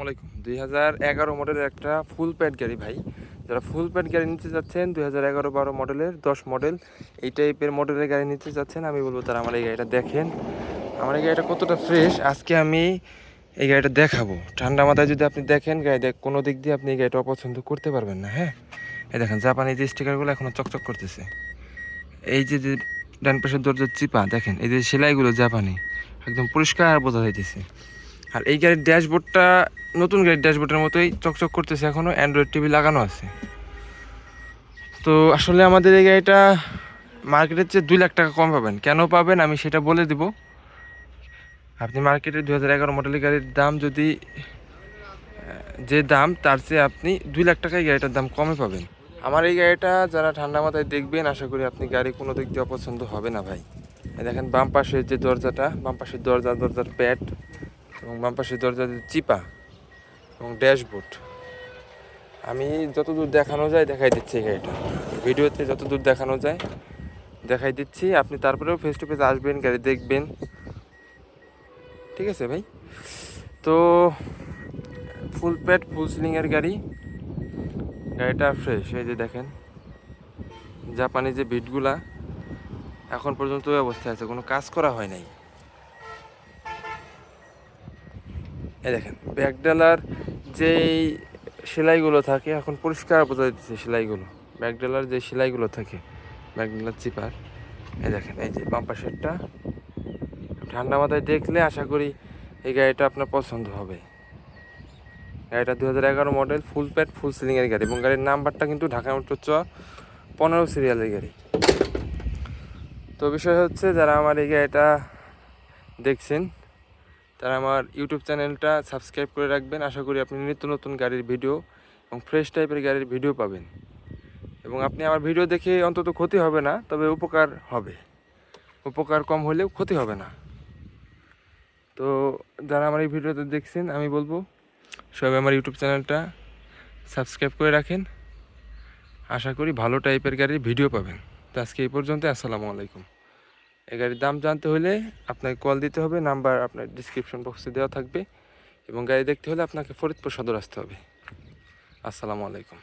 আলাইকুম। 2011 মডেলের একটা ফুল প্যাড গাড়ি ভাই, যারা ফুল প্যাড গাড়ি নিতে যাচ্ছেন 2011-12 মডেলের 10 মডেল এই টাইপের মডেলের গাড়ি নিতে যাচ্ছেন, আমি বলবো তারা আমার এই গাড়িটা দেখেন। আমার এই গাড়িটা কতটা ফ্রেশ আজকে আমি এই গাড়িটা দেখাবো। ঠান্ডা মাথায় যদি আপনি দেখেন গাড়ি কোনো দিক দিয়ে আপনি এই গাড়িটা অপছন্দ করতে পারবেন না। হ্যাঁ, এই দেখেন জাপানি যে স্টিকারগুলো এখনো চকচক করতেছে। এই যে যে ডান পাশের দরজার চিপা দেখেন, এই যে সেলাইগুলো জাপানি, একদম পরিষ্কার বোঝা যাইতেছে। আর এই গাড়ির ড্যাশবোর্ডটা নতুন গাড়ির ড্যাশবোর্ডের মতোই চকচক করতেছে, এখনও অ্যান্ড্রয়েড টিভি লাগানো আছে। তো আসলে আমাদের এই গাড়িটা মার্কেটের চেয়ে 2 লাখ টাকা কম পাবেন। কেন পাবেন আমি সেটা বলে দেব। আপনি মার্কেটে 2011 মডেলের গাড়ির দাম যদি যে দাম তার চেয়ে আপনি 2 লাখ টাকায় গাড়িটার দাম কমে পাবেন। আমার এই গাড়িটা যারা ঠান্ডা মাথায় দেখবেন আশা করি আপনি গাড়ি কোনো দিক দিয়ে অপছন্দ হবে না ভাই। দেখেন বাম পাশের যে দরজাটা, বাম পাশের দরজার প্যাড এবং বাম পাশের দরজার চিপা এবং ড্যাশবোর্ড, আমি যতদূর দেখানো যায় দেখাই দিচ্ছি। এই গাড়িটা ভিডিওতে যতদূর দেখানো যায় দেখাই দিচ্ছি, আপনি তারপরেও ফেস টু ফেস আসবেন, গাড়ি দেখবেন। ঠিক আছে ভাই? তো ফুল প্যাড ফুল সিলিংয়ের গাড়ি, গাড়িটা ফ্রেশ। এই যে দেখেন জাপানি যে বিটগুলা এখন পর্যন্ত ওই অবস্থায় আছে, কোনো কাজ করা হয় নাই। এই দেখেন ব্যাকডালার যেই সেলাইগুলো থাকে এখন পরিষ্কার বোঝা যাচ্ছে, সেলাইগুলো ব্যাকডালার যে সেলাইগুলো থাকে ব্যাকডালার চিপার। এই দেখেন এই যে বাম পাশেরটা, ঠান্ডা মাথায় দেখলে আশা করি এই গাড়িটা আপনার পছন্দ হবে। গাড়িটা 2011 মডেল ফুল প্যাড ফুল সিলিংয়ের গাড়ি এবং গাড়ির নাম্বারটা কিন্তু ঢাকা মেট্রো চ 15 সিরিয়ালের গাড়ি। তো বিষয় হচ্ছে যারা আমার এই গাড়িটা দেখছেন তারা আমার ইউটিউব চ্যানেলটা সাবস্ক্রাইব করে রাখবেন। আশা করি আপনি নিত্য নতুন গাড়ির ভিডিও এবং ফ্রেশ টাইপের গাড়ির ভিডিও পাবেন এবং আপনি আমার ভিডিও দেখে অন্তত ক্ষতি হবে না, তবে উপকার হবে। উপকার কম হলেও ক্ষতি হবে না। তো যারা আমার এই ভিডিওতে দেখছেন আমি বলবো সবাই আমার ইউটিউব চ্যানেলটা সাবস্ক্রাইব করে রাখেন। আশা করি ভালো টাইপের গাড়ির ভিডিও পাবেন। তো আজকে এই পর্যন্ত। আসসালামু আলাইকুম। এই গাড়ির দাম জানতে হলে আপনাকে কল দিতে হবে, নাম্বার আপনার ডিসক্রিপশন বক্সে দেওয়া থাকবে এবং গাড়ি দেখতে হলে আপনাকে ফরিদপুর সদর আসতে হবে। আসসালামু আলাইকুম।